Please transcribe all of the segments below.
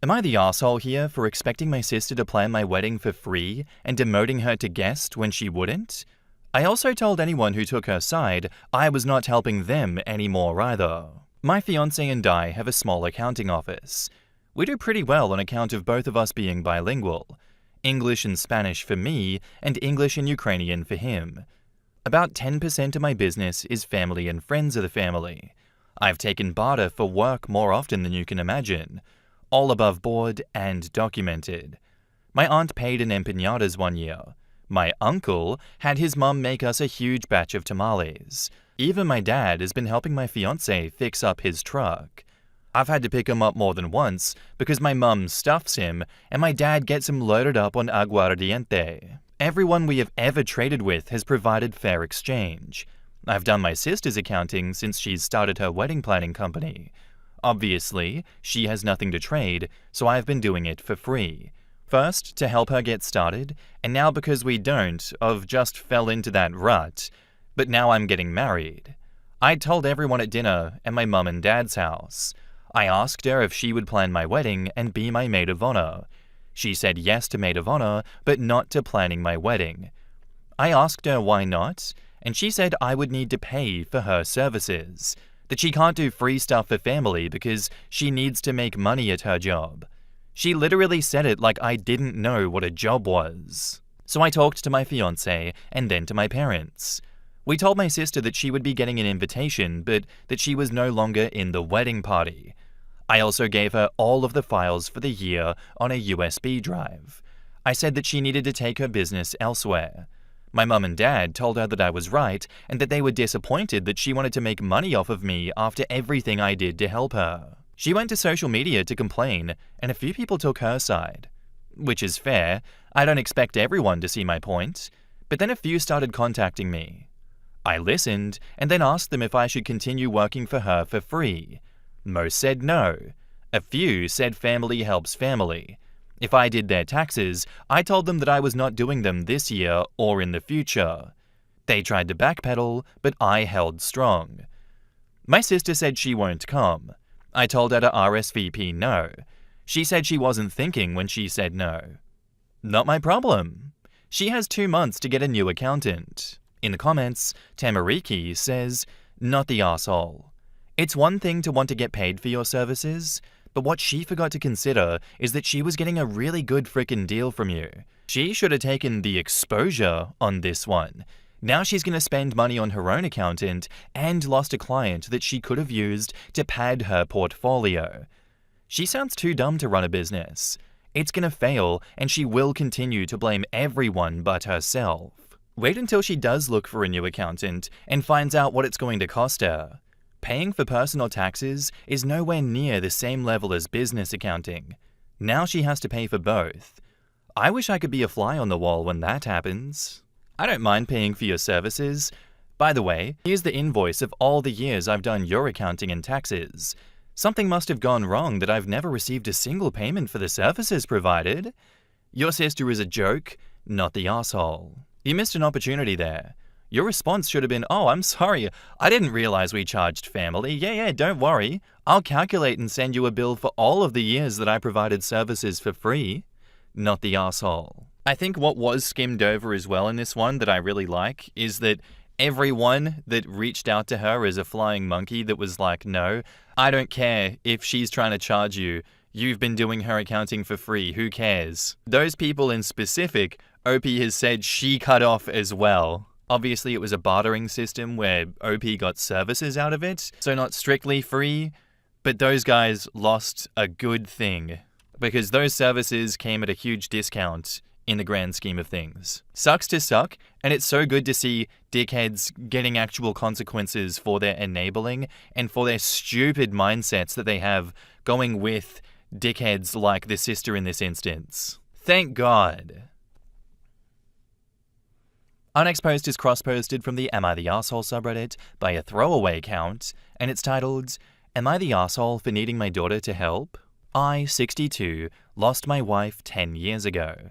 Am I the asshole here for expecting my sister to plan my wedding for free and demoting her to guest when she wouldn't? I also told anyone who took her side I was not helping them anymore either. My fiancé and I have a small accounting office. We do pretty well on account of both of us being bilingual. English and Spanish for me, and English and Ukrainian for him. About 10% of my business is family and friends of the family. I've taken barter for work more often than you can imagine. All above board and documented. My aunt paid in empanadas one year. My uncle had his mum make us a huge batch of tamales. Even my dad has been helping my fiancé fix up his truck. I've had to pick him up more than once because my mum stuffs him and my dad gets him loaded up on aguardiente. Everyone we have ever traded with has provided fair exchange. I've done my sister's accounting since she's started her wedding planning company. Obviously, she has nothing to trade, so I've been doing it for free. First, to help her get started, and now because we don't, I've just fell into that rut. But now I'm getting married. I told everyone at dinner and my mum and dad's house. I asked her if she would plan my wedding and be my maid of honor. She said yes to maid of honor, but not to planning my wedding. I asked her why not, and she said I would need to pay for her services. That she can't do free stuff for family because she needs to make money at her job. She literally said it like I didn't know what a job was. So I talked to my fiancé and then to my parents. We told my sister that she would be getting an invitation, but that she was no longer in the wedding party. I also gave her all of the files for the year on a USB drive. I said that she needed to take her business elsewhere. My mum and dad told her that I was right and that they were disappointed that she wanted to make money off of me after everything I did to help her. She went to social media to complain, and a few people took her side. Which is fair, I don't expect everyone to see my point, but then a few started contacting me. I listened and then asked them if I should continue working for her for free. Most said no. A few said family helps family. If I did their taxes, I told them that I was not doing them this year or in the future. They tried to backpedal, but I held strong. My sister said she won't come. I told her to RSVP no. She said she wasn't thinking when she said no. Not my problem. She has 2 months to get a new accountant. In the comments, Tamariki says, not the asshole. It's one thing to want to get paid for your services, but what she forgot to consider is that she was getting a really good frickin' deal from you. She should have taken the exposure on this one. Now she's going to spend money on her own accountant and lost a client that she could have used to pad her portfolio. She sounds too dumb to run a business. It's going to fail and she will continue to blame everyone but herself. Wait until she does look for a new accountant and finds out what it's going to cost her. Paying for personal taxes is nowhere near the same level as business accounting. Now she has to pay for both. I wish I could be a fly on the wall when that happens. I don't mind paying for your services. By the way, here's the invoice of all the years I've done your accounting and taxes. Something must have gone wrong that I've never received a single payment for the services provided. Your sister is a joke, not the asshole. You missed an opportunity there. Your response should have been, oh, I'm sorry, I didn't realize we charged family. Yeah, don't worry. I'll calculate and send you a bill for all of the years that I provided services for free. Not the asshole. I think what was skimmed over as well in this one that I really like is that everyone that reached out to her is a flying monkey that was like, no, I don't care if she's trying to charge you. You've been doing her accounting for free. Who cares? Those people in specific, OP has said she cut off as well. Obviously, it was a bartering system where OP got services out of it, so not strictly free, but those guys lost a good thing because those services came at a huge discount in the grand scheme of things. Sucks to suck, and it's so good to see dickheads getting actual consequences for their enabling and for their stupid mindsets that they have going with dickheads like the sister in this instance. Thank God. Our next post is cross-posted from the Am I the Arsehole subreddit by a throwaway account, and it's titled, Am I the Arsehole for needing my daughter to help? I, 62, lost my wife 10 years ago.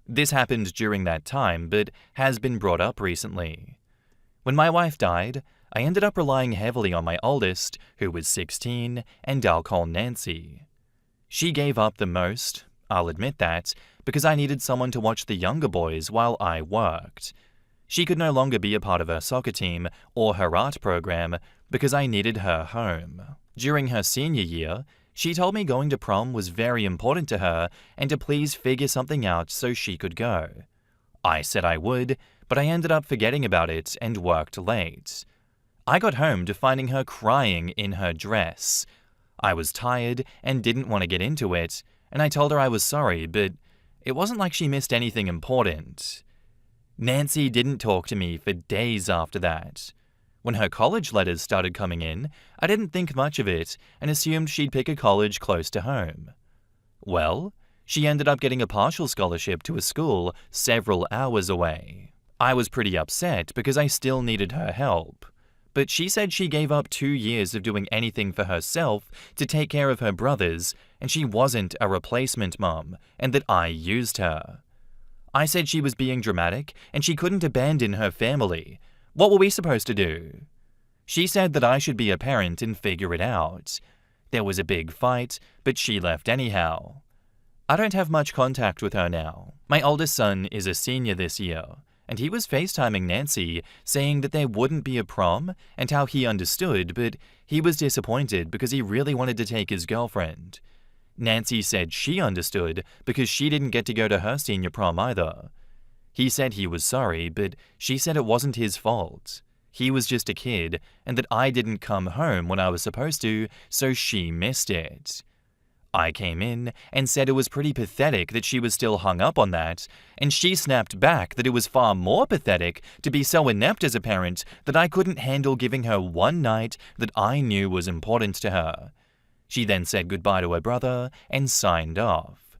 This happened during that time, but has been brought up recently. When my wife died, I ended up relying heavily on my oldest, who was 16, and I'll call Nancy. She gave up the most, I'll admit that, because I needed someone to watch the younger boys while I worked. She could no longer be a part of her soccer team or her art program because I needed her home. During her senior year, she told me going to prom was very important to her and to please figure something out so she could go. I said I would, but I ended up forgetting about it and worked late. I got home to finding her crying in her dress. I was tired and didn't want to get into it, and I told her I was sorry, but it wasn't like she missed anything important. Nancy didn't talk to me for days after that. When her college letters started coming in, I didn't think much of it and assumed she'd pick a college close to home. Well, she ended up getting a partial scholarship to a school several hours away. I was pretty upset because I still needed her help. But she said she gave up 2 years of doing anything for herself to take care of her brothers, and she wasn't a replacement mom, and that I used her. I said she was being dramatic, and she couldn't abandon her family. What were we supposed to do? She said that I should be a parent and figure it out. There was a big fight, but she left anyhow. I don't have much contact with her now. My oldest son is a senior this year, and he was FaceTiming Nancy, saying that there wouldn't be a prom and how he understood, but he was disappointed because he really wanted to take his girlfriend. Nancy said she understood because she didn't get to go to her senior prom either. He said he was sorry, but she said it wasn't his fault. He was just a kid, and that I didn't come home when I was supposed to, so she missed it. I came in and said it was pretty pathetic that she was still hung up on that, and she snapped back that it was far more pathetic to be so inept as a parent that I couldn't handle giving her one night that I knew was important to her. She then said goodbye to her brother and signed off.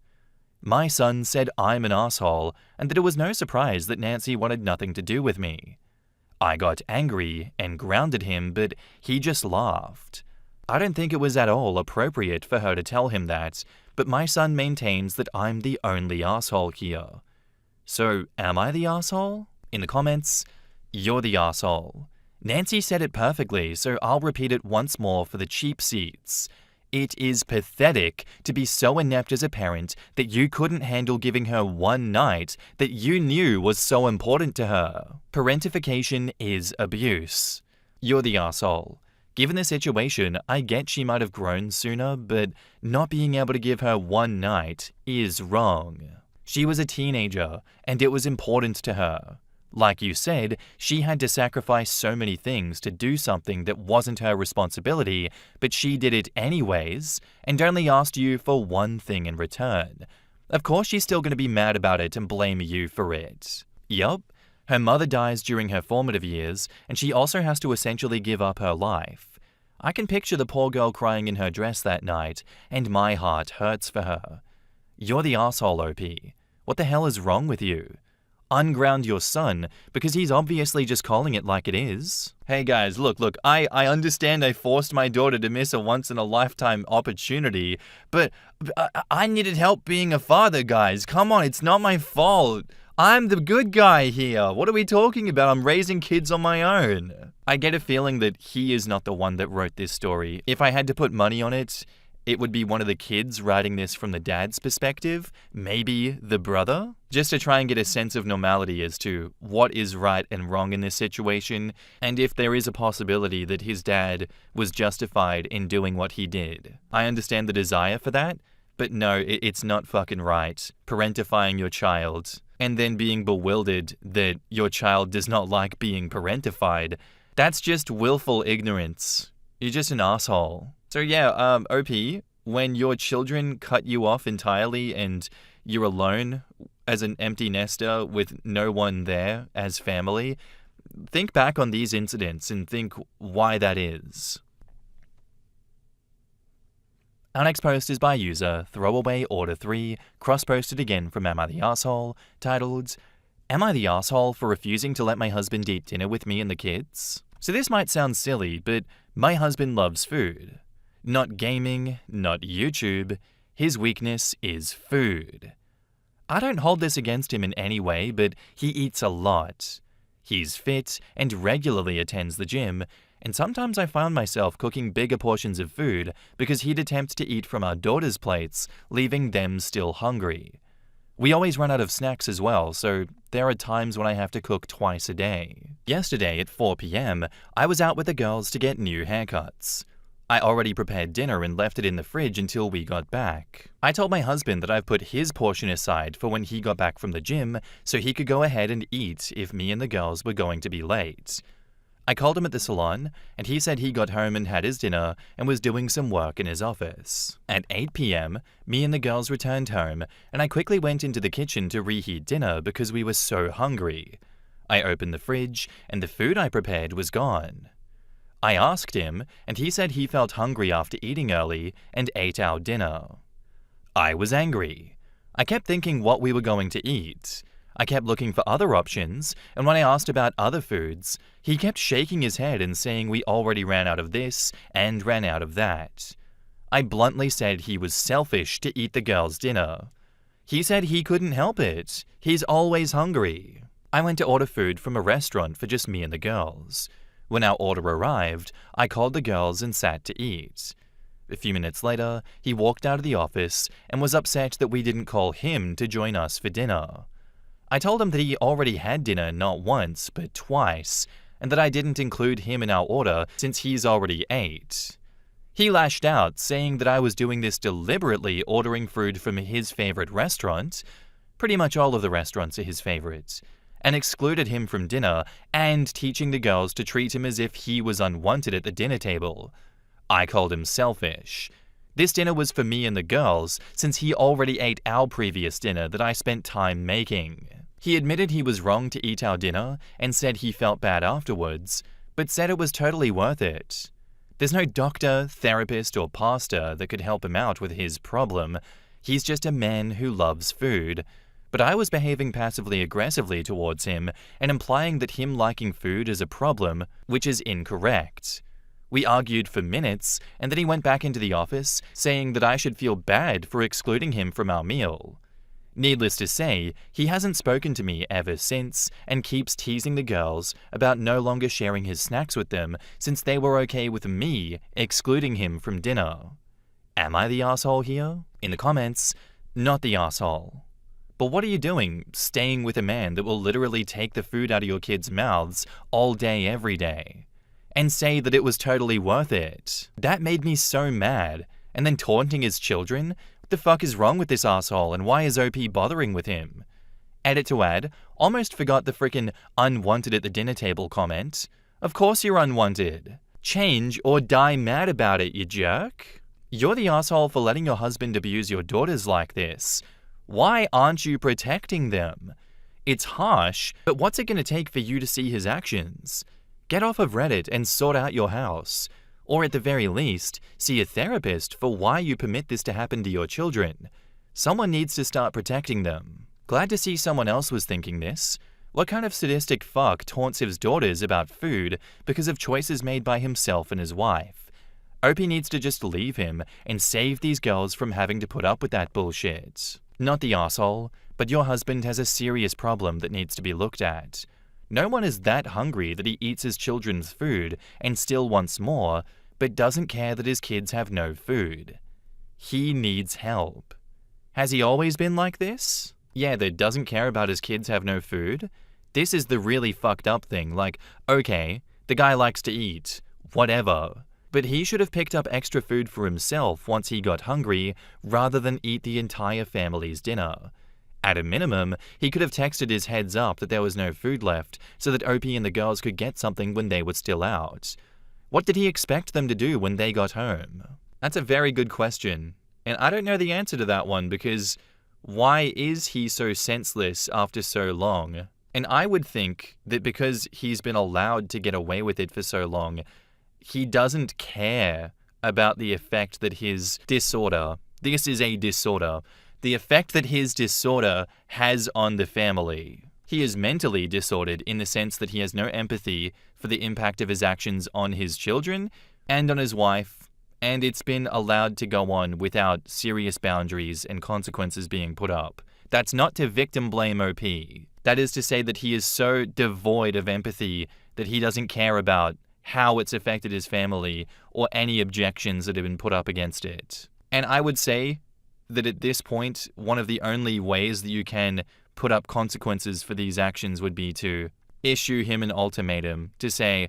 My son said I'm an asshole and that it was no surprise that Nancy wanted nothing to do with me. I got angry and grounded him, but he just laughed. I don't think it was at all appropriate for her to tell him that, but my son maintains that I'm the only asshole here. So, am I the asshole? In the comments, you're the asshole. Nancy said it perfectly, so I'll repeat it once more for the cheap seats. It is pathetic to be so inept as a parent that you couldn't handle giving her one night that you knew was so important to her. Parentification is abuse. You're the asshole. Given the situation, I get she might have grown sooner, but not being able to give her one night is wrong. She was a teenager, and it was important to her. Like you said, she had to sacrifice so many things to do something that wasn't her responsibility, but she did it anyways, and only asked you for one thing in return. Of course she's still going to be mad about it and blame you for it. Yup, her mother dies during her formative years, and she also has to essentially give up her life. I can picture the poor girl crying in her dress that night, and my heart hurts for her. You're the asshole, OP. What the hell is wrong with you? Unground your son, because he's obviously just calling it like it is. Hey guys, look, I understand I forced my daughter to miss a once-in-a-lifetime opportunity, but I needed help being a father, guys. Come on, it's not my fault. I'm the good guy here. What are we talking about? I'm raising kids on my own. I get a feeling that he is not the one that wrote this story. If I had to put money on it, it would be one of the kids writing this from the dad's perspective, maybe the brother, just to try and get a sense of normality as to what is right and wrong in this situation, and if there is a possibility that his dad was justified in doing what he did. I understand the desire for that, but no, it's not fucking right. Parentifying your child, and then being bewildered that your child does not like being parentified, that's just willful ignorance. You're just an asshole. So yeah, OP, when your children cut you off entirely and you're alone as an empty nester with no one there as family, think back on these incidents and think why that is. Our next post is by user Throwaway Order 3, cross-posted again from Am I the Asshole, titled, Am I the asshole for refusing to let my husband eat dinner with me and the kids? So this might sound silly, but my husband loves food. Not gaming, not YouTube. His weakness is food. I don't hold this against him in any way, but he eats a lot. He's fit and regularly attends the gym, and sometimes I found myself cooking bigger portions of food because he'd attempt to eat from our daughters' plates, leaving them still hungry. We always run out of snacks as well, so there are times when I have to cook twice a day. Yesterday at 4 p.m, I was out with the girls to get new haircuts. I already prepared dinner and left it in the fridge until we got back. I told my husband that I've put his portion aside for when he got back from the gym so he could go ahead and eat if me and the girls were going to be late. I called him at the salon, and he said he got home and had his dinner and was doing some work in his office. At 8 p.m, me and the girls returned home, and I quickly went into the kitchen to reheat dinner because we were so hungry. I opened the fridge, and the food I prepared was gone. I asked him, and he said he felt hungry after eating early and ate our dinner. I was angry. I kept thinking what we were going to eat. I kept looking for other options, and when I asked about other foods, he kept shaking his head and saying we already ran out of this and ran out of that. I bluntly said he was selfish to eat the girls' dinner. He said he couldn't help it. He's always hungry. I went to order food from a restaurant for just me and the girls. When our order arrived, I called the girls and sat to eat. A few minutes later, he walked out of the office and was upset that we didn't call him to join us for dinner. I told him that he already had dinner not once, but twice, and that I didn't include him in our order since he's already ate. He lashed out, saying that I was doing this deliberately, ordering food from his favorite restaurant. Pretty much all of the restaurants are his favorites. And excluded him from dinner and teaching the girls to treat him as if he was unwanted at the dinner table. I called him selfish. This dinner was for me and the girls since he already ate our previous dinner that I spent time making. He admitted he was wrong to eat our dinner and said he felt bad afterwards, but said it was totally worth it. There's no doctor, therapist, or pastor that could help him out with his problem. He's just a man who loves food. But I was behaving passively aggressively towards him and implying that him liking food is a problem, which is incorrect. We argued for minutes, and then he went back into the office, saying that I should feel bad for excluding him from our meal. Needless to say, he hasn't spoken to me ever since and keeps teasing the girls about no longer sharing his snacks with them since they were okay with me excluding him from dinner. Am I the asshole here? In the comments, not the asshole. But what are you doing, staying with a man that will literally take the food out of your kids' mouths all day, every day? And say that it was totally worth it. That made me so mad. And then taunting his children? What the fuck is wrong with this asshole, and why is OP bothering with him? Edit to add, almost forgot the frickin' unwanted at the dinner table comment. Of course you're unwanted. Change or die mad about it, you jerk. You're the asshole for letting your husband abuse your daughters like this. Why aren't you protecting them? It's harsh, but what's it going to take for you to see his actions? Get off of Reddit and sort out your house. Or at the very least, see a therapist for why you permit this to happen to your children. Someone needs to start protecting them. Glad to see someone else was thinking this. What kind of sadistic fuck taunts his daughters about food because of choices made by himself and his wife? OP needs to just leave him and save these girls from having to put up with that bullshit. Not the asshole, but your husband has a serious problem that needs to be looked at. No one is that hungry that he eats his children's food and still wants more, but doesn't care that his kids have no food. He needs help. Has he always been like this? Yeah, that doesn't care about his kids have no food? This is the really fucked up thing, like, okay, the guy likes to eat, whatever. But he should have picked up extra food for himself once he got hungry, rather than eat the entire family's dinner. At a minimum, he could have texted his heads up that there was no food left, so that OP and the girls could get something when they were still out. What did he expect them to do when they got home? That's a very good question, and I don't know the answer to that one because why is he so senseless after so long? And I would think that because he's been allowed to get away with it for so long, he doesn't care about the effect that his disorder, this is a disorder, the effect that his disorder has on the family. He is mentally disordered in the sense that he has no empathy for the impact of his actions on his children and on his wife, and it's been allowed to go on without serious boundaries and consequences being put up. That's not to victim blame OP. That is to say that he is so devoid of empathy that he doesn't care about how it's affected his family or any objections that have been put up against it. And I would say that at this point, one of the only ways that you can put up consequences for these actions would be to issue him an ultimatum to say,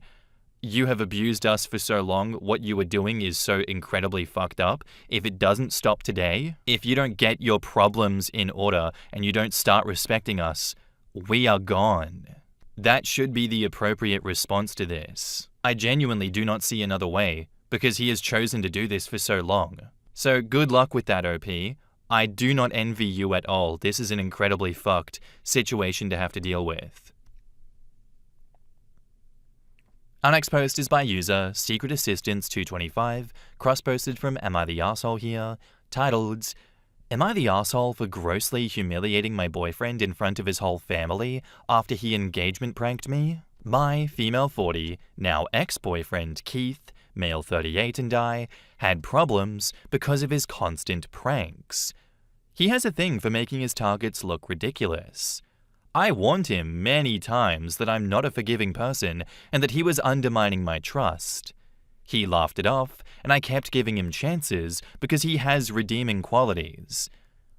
you have abused us for so long, what you are doing is so incredibly fucked up. If it doesn't stop today, if you don't get your problems in order and you don't start respecting us, we are gone. That should be the appropriate response to this. I genuinely do not see another way, because he has chosen to do this for so long. So good luck with that, OP. I do not envy you at all. This is an incredibly fucked situation to have to deal with. Our next post is by user Secret Assistance 225, cross-posted from Am I the Arsehole Here, titled, Am I the arsehole for grossly humiliating my boyfriend in front of his whole family after he engagement pranked me? My female 40, now ex-boyfriend Keith, male 38, and I had problems because of his constant pranks. He has a thing for making his targets look ridiculous. I warned him many times that I'm not a forgiving person and that he was undermining my trust. He laughed it off, and I kept giving him chances because he has redeeming qualities.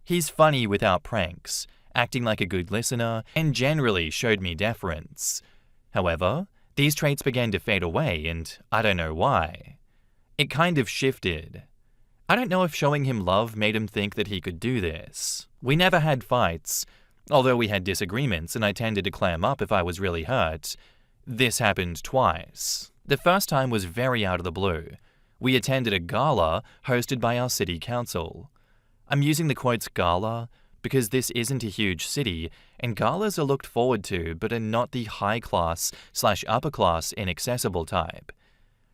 He's funny without pranks, acting like a good listener, and generally showed me deference. However, these traits began to fade away, and I don't know why. It kind of shifted. I don't know if showing him love made him think that he could do this. We never had fights, although we had disagreements and I tended to clam up if I was really hurt. This happened twice. The first time was very out of the blue. We attended a gala hosted by our city council. I'm using the quotes gala because this isn't a huge city, and galas are looked forward to but are not the high-class/upper class inaccessible type.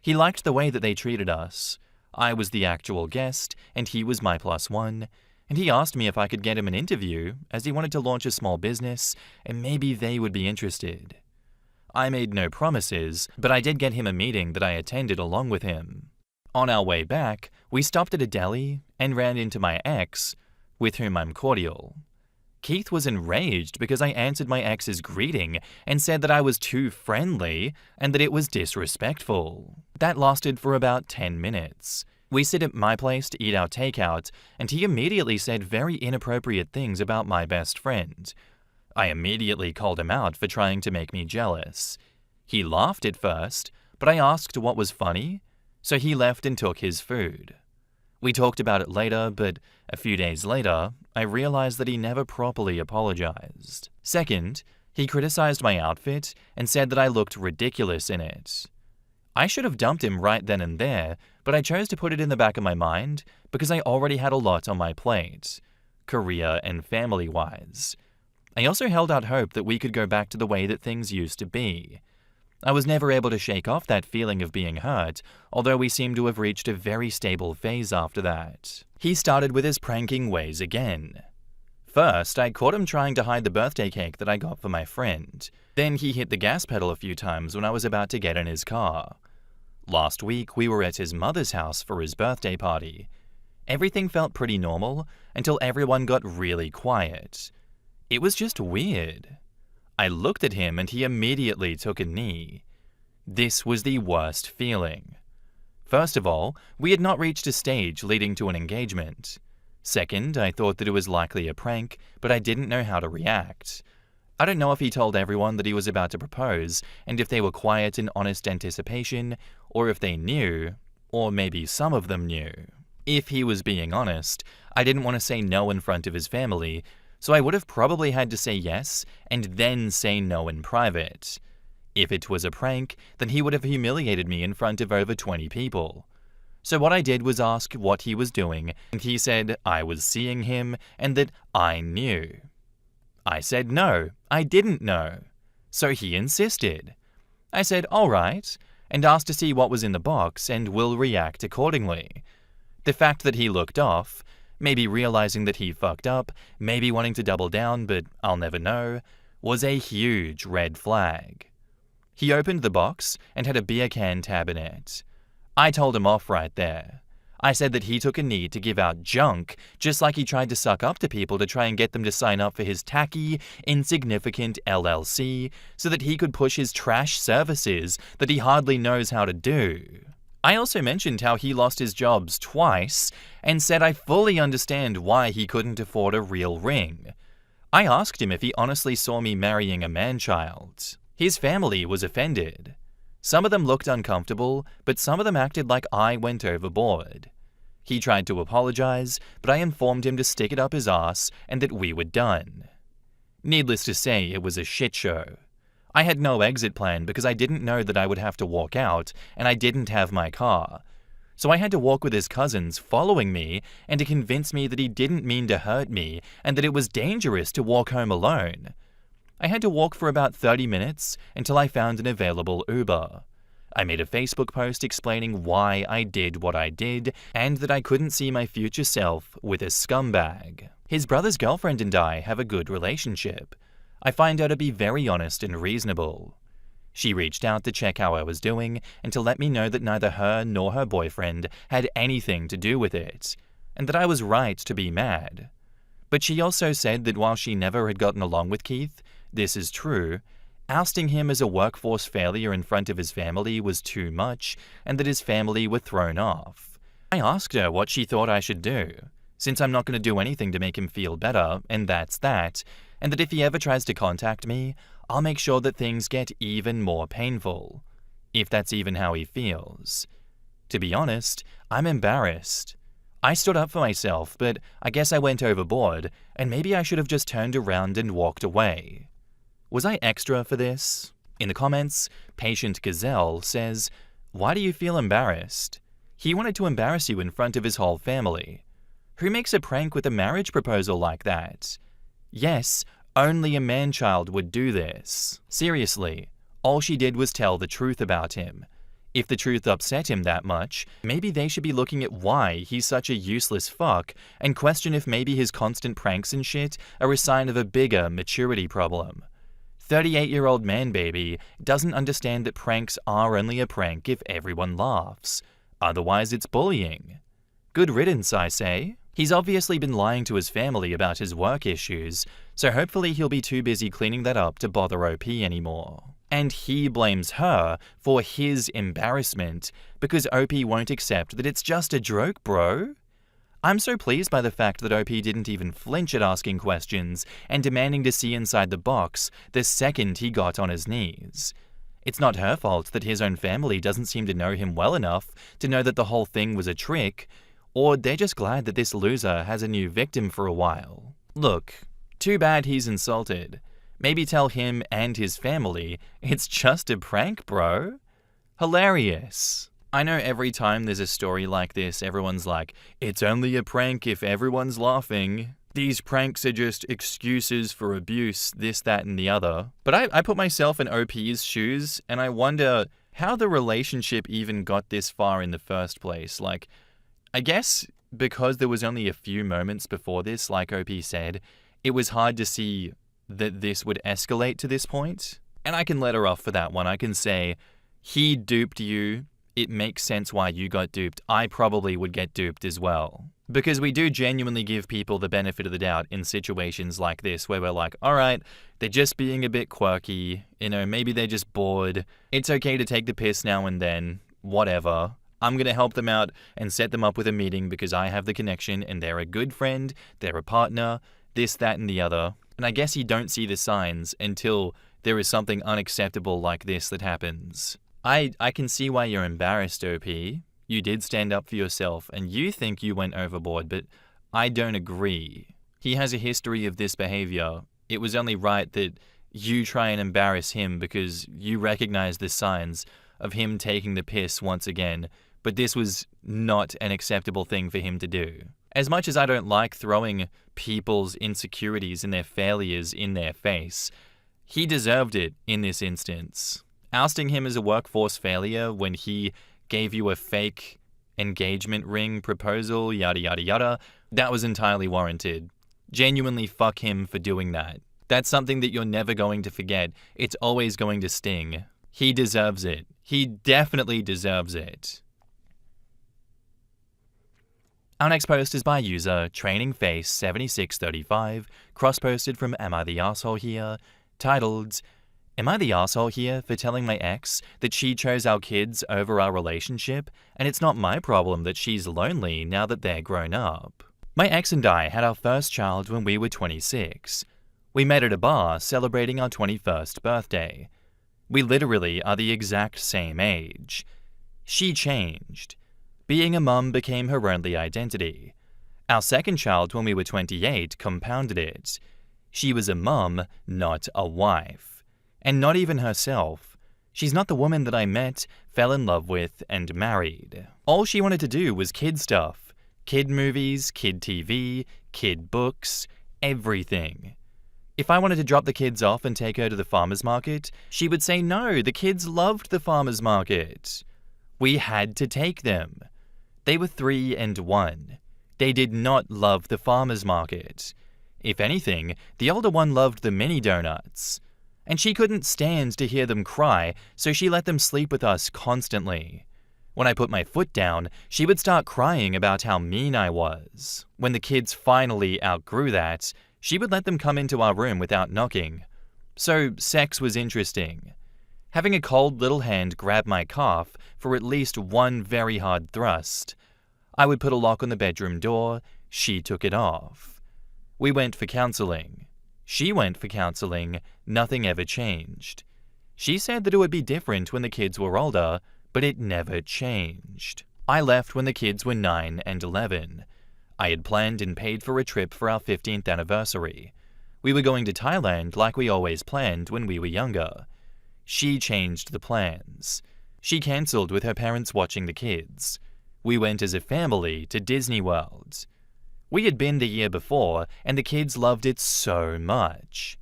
He liked the way that they treated us. I was the actual guest, and he was my +1, and he asked me if I could get him an interview, as he wanted to launch a small business, and maybe they would be interested. I made no promises, but I did get him a meeting that I attended along with him. On our way back, we stopped at a deli and ran into my ex, with whom I'm cordial. Keith was enraged because I answered my ex's greeting and said that I was too friendly and that it was disrespectful. That lasted for about 10 minutes. We sit at my place to eat our takeout, and he immediately said very inappropriate things about my best friend. I immediately called him out for trying to make me jealous. He laughed at first, but I asked what was funny, so he left and took his food. We talked about it later, but a few days later, I realized that he never properly apologized. Second, he criticized my outfit and said that I looked ridiculous in it. I should have dumped him right then and there, but I chose to put it in the back of my mind because I already had a lot on my plate, career and family-wise. I also held out hope that we could go back to the way that things used to be. I was never able to shake off that feeling of being hurt, although we seemed to have reached a very stable phase after that. He started with his pranking ways again. First, I caught him trying to hide the birthday cake that I got for my friend. Then he hit the gas pedal a few times when I was about to get in his car. Last week, we were at his mother's house for his birthday party. Everything felt pretty normal until everyone got really quiet. It was just weird. I looked at him and he immediately took a knee. This was the worst feeling. First of all, we had not reached a stage leading to an engagement. Second, I thought that it was likely a prank, but I didn't know how to react. I don't know if he told everyone that he was about to propose, and if they were quiet in honest anticipation, or if they knew, or maybe some of them knew. If he was being honest, I didn't want to say no in front of his family, so I would have probably had to say yes and then say no in private. If it was a prank, then he would have humiliated me in front of over 20 people. So what I did was ask what he was doing, and he said I was seeing him and that I knew. I said no, I didn't know. So he insisted. I said all right, and asked to see what was in the box and will react accordingly. The fact that he looked off, maybe realizing that he fucked up, maybe wanting to double down, but I'll never know, was a huge red flag. He opened the box and had a beer can tab in it. I told him off right there. I said that he took a knee to give out junk, just like he tried to suck up to people to try and get them to sign up for his tacky, insignificant LLC so that he could push his trash services that he hardly knows how to do. I also mentioned how he lost his jobs twice and said I fully understand why he couldn't afford a real ring. I asked him if he honestly saw me marrying a man-child. His family was offended. Some of them looked uncomfortable, but some of them acted like I went overboard. He tried to apologize, but I informed him to stick it up his ass and that we were done. Needless to say, it was a shit show. I had no exit plan because I didn't know that I would have to walk out, and I didn't have my car. So I had to walk with his cousins following me and to convince me that he didn't mean to hurt me and that it was dangerous to walk home alone. I had to walk for about 30 minutes until I found an available Uber. I made a Facebook post explaining why I did what I did and that I couldn't see my future self with a scumbag. His brother's girlfriend and I have a good relationship. I find her to be very honest and reasonable. She reached out to check how I was doing and to let me know that neither her nor her boyfriend had anything to do with it, and that I was right to be mad. But she also said that while she never had gotten along with Keith, this is true, ousting him as a workforce failure in front of his family was too much and that his family were thrown off. I asked her what she thought I should do, since I'm not going to do anything to make him feel better, and that's that, and that if he ever tries to contact me, I'll make sure that things get even more painful, if that's even how he feels. To be honest, I'm embarrassed. I stood up for myself, but I guess I went overboard, and maybe I should have just turned around and walked away. Was I extra for this? In the comments, Patient Gazelle says, "Why do you feel embarrassed? He wanted to embarrass you in front of his whole family. Who makes a prank with a marriage proposal like that? Yes, only a man-child would do this. Seriously, all she did was tell the truth about him. If the truth upset him that much, maybe they should be looking at why he's such a useless fuck and question if maybe his constant pranks and shit are a sign of a bigger maturity problem. 38-year-old man baby doesn't understand that pranks are only a prank if everyone laughs. Otherwise it's bullying. Good riddance, I say. He's obviously been lying to his family about his work issues, so hopefully he'll be too busy cleaning that up to bother OP anymore. And he blames her for his embarrassment because OP won't accept that it's just a joke, bro. I'm so pleased by the fact that OP didn't even flinch at asking questions and demanding to see inside the box the second he got on his knees. It's not her fault that his own family doesn't seem to know him well enough to know that the whole thing was a trick, or they're just glad that this loser has a new victim for a while. Look, too bad he's insulted. Maybe tell him and his family it's just a prank, bro. Hilarious. I know every time there's a story like this, everyone's like, it's only a prank if everyone's laughing. These pranks are just excuses for abuse, this, that, and the other. But I put myself in OP's shoes, and I wonder how the relationship even got this far in the first place. Like, I guess because there was only a few moments before this, like OP said, it was hard to see that this would escalate to this point. And I can let her off for that one. I can say, he duped you. It makes sense why you got duped. I probably would get duped as well. Because we do genuinely give people the benefit of the doubt in situations like this where we're like, all right, they're just being a bit quirky. You know, maybe they're just bored. It's okay to take the piss now and then. Whatever. I'm going to help them out and set them up with a meeting because I have the connection and they're a good friend, they're a partner, this, that, and the other. And I guess you don't see the signs until there is something unacceptable like this that happens. I can see why you're embarrassed, OP. You did stand up for yourself and you think you went overboard, but I don't agree. He has a history of this behavior. It was only right that you try and embarrass him because you recognize the signs of him taking the piss once again, but this was not an acceptable thing for him to do. As much as I don't like throwing people's insecurities and their failures in their face, he deserved it in this instance. Ousting him as a workforce failure when he gave you a fake engagement ring proposal, yada yada yada, that was entirely warranted. Genuinely fuck him for doing that. That's something that you're never going to forget. It's always going to sting. He deserves it. He definitely deserves it. Our next post is by user TrainingFace7635, cross-posted from Am I the Arsehole Here, titled, Am I the arsehole here for telling my ex that she chose our kids over our relationship, and it's not my problem that she's lonely now that they're grown up? My ex and I had our first child when we were 26. We met at a bar celebrating our 21st birthday. We literally are the exact same age. She changed. Being a mum became her only identity. Our second child when we were 28 compounded it. She was a mum, not a wife. And not even herself. She's not the woman that I met, fell in love with, and married. All she wanted to do was kid stuff. Kid movies, kid TV, kid books, everything. If I wanted to drop the kids off and take her to the farmer's market, she would say no, the kids loved the farmer's market. We had to take them. They were 3 and 1. They did not love the farmer's market. If anything, the older one loved the mini donuts. And she couldn't stand to hear them cry, so she let them sleep with us constantly. When I put my foot down, she would start crying about how mean I was. When the kids finally outgrew that, she would let them come into our room without knocking. So sex was interesting. Having a cold little hand grab my calf for at least one very hard thrust. I would put a lock on the bedroom door, she took it off. We went for counseling. She went for counseling, nothing ever changed. She said that it would be different when the kids were older, but it never changed. I left when the kids were 9 and 11. I had planned and paid for a trip for our 15th anniversary. We were going to Thailand like we always planned when we were younger. She changed the plans. She cancelled with her parents watching the kids. We went as a family to Disney World. We had been the year before, and the kids loved it so much.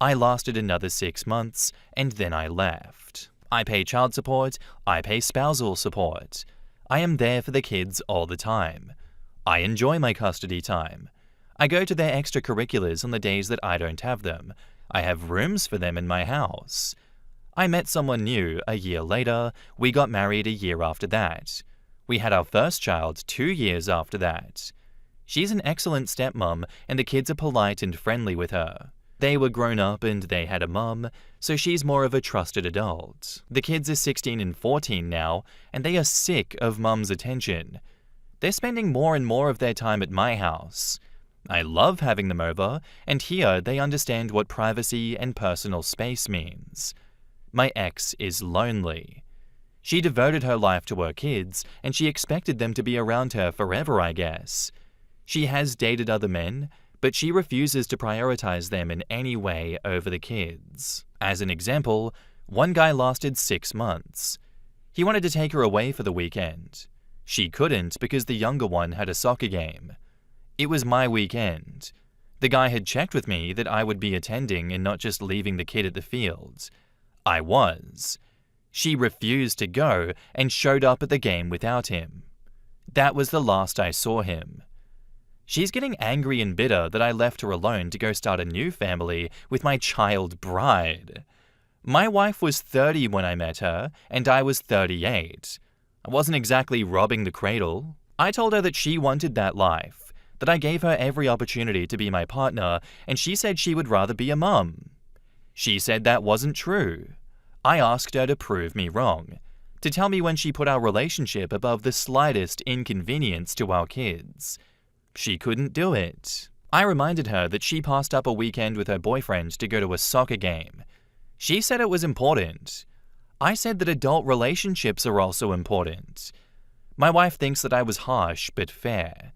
I lasted another 6 months, and then I left. I pay child support, I pay spousal support. I am there for the kids all the time. I enjoy my custody time. I go to their extracurriculars on the days that I don't have them. I have rooms for them in my house. I met someone new a year later. We got married a year after that. We had our first child 2 years after that. She's an excellent stepmom, and the kids are polite and friendly with her. They were grown up and they had a mum, so she's more of a trusted adult. The kids are 16 and 14 now, and they are sick of mum's attention. They're spending more and more of their time at my house. I love having them over, and here they understand what privacy and personal space means. My ex is lonely. She devoted her life to her kids, and she expected them to be around her forever, I guess. She has dated other men, but she refuses to prioritize them in any way over the kids. As an example, one guy lasted 6 months. He wanted to take her away for the weekend. She couldn't because the younger one had a soccer game. It was my weekend. The guy had checked with me that I would be attending and not just leaving the kid at the field. I was. She refused to go and showed up at the game without him. That was the last I saw him. She's getting angry and bitter that I left her alone to go start a new family with my child bride. My wife was 30 when I met her, and I was 38. I wasn't exactly robbing the cradle. I told her that she wanted that life, that I gave her every opportunity to be my partner, and she said she would rather be a mum. She said that wasn't true. I asked her to prove me wrong, to tell me when she put our relationship above the slightest inconvenience to our kids. She couldn't do it. I reminded her that she passed up a weekend with her boyfriend to go to a soccer game. She said it was important. I said that adult relationships are also important. My wife thinks that I was harsh but fair.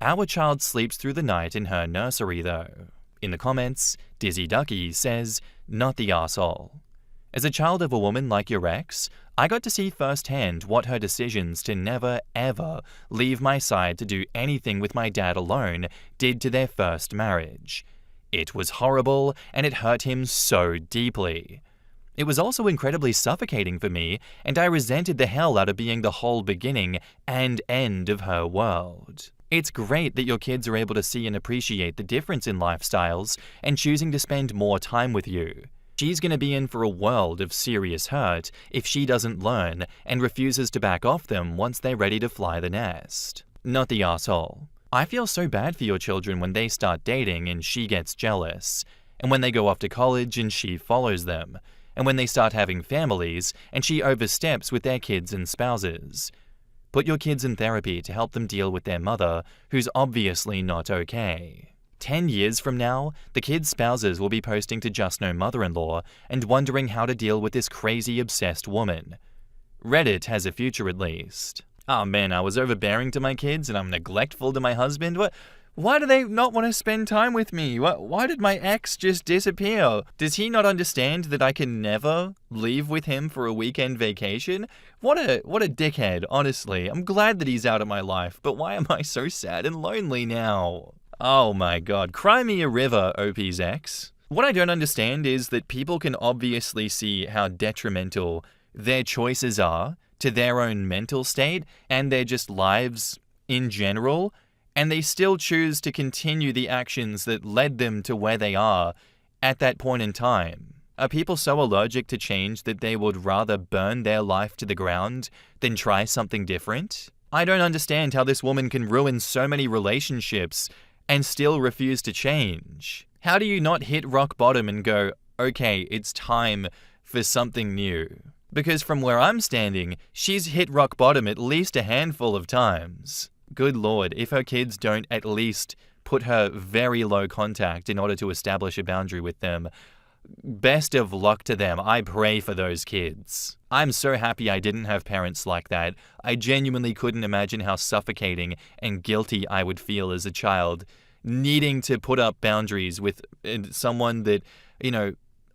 Our child sleeps through the night in her nursery though. In the comments, Dizzy Ducky says, "Not the arsehole. As a child of a woman like your ex, I got to see firsthand what her decisions to never, ever leave my side to do anything with my dad alone did to their first marriage. It was horrible, and it hurt him so deeply. It was also incredibly suffocating for me, and I resented the hell out of being the whole beginning and end of her world. It's great that your kids are able to see and appreciate the difference in lifestyles and choosing to spend more time with you. She's going to be in for a world of serious hurt if she doesn't learn and refuses to back off them once they're ready to fly the nest." not the asshole. I feel so bad for your children when they start dating and she gets jealous, and when they go off to college and she follows them, and when they start having families and she oversteps with their kids and spouses. Put your kids in therapy to help them deal with their mother, who's obviously not okay. 10 years from now, the kids' spouses will be posting to Just No Mother-in-Law and wondering how to deal with this crazy obsessed woman. Reddit has a future at least. Oh man, I was overbearing to my kids and I'm neglectful to my husband. Why do they not want to spend time with me? Why did my ex just disappear? Does he not understand that I can never leave with him for a weekend vacation? What a dickhead, honestly. I'm glad that he's out of my life, but why am I so sad and lonely now? Oh my god, cry me a river, OP's ex. What I don't understand is that people can obviously see how detrimental their choices are to their own mental state and their just lives in general, and they still choose to continue the actions that led them to where they are at that point in time. Are people so allergic to change that they would rather burn their life to the ground than try something different? I don't understand how this woman can ruin so many relationships and still refuse to change. How do you not hit rock bottom and go, okay, it's time for something new? Because from where I'm standing, she's hit rock bottom at least a handful of times. Good lord, if her kids don't at least put her very low contact in order to establish a boundary with them, best of luck to them. I pray for those kids. I'm so happy I didn't have parents like that. I genuinely couldn't imagine how suffocating and guilty I would feel as a child, needing to put up boundaries with someone that,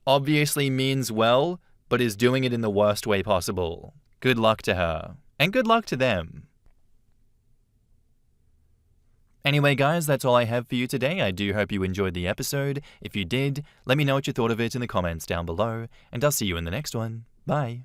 obviously means well, but is doing it in the worst way possible. Good luck to her. And good luck to them. Anyway, guys, that's all I have for you today. I do hope you enjoyed the episode. If you did, let me know what you thought of it in the comments down below, and I'll see you in the next one. Bye.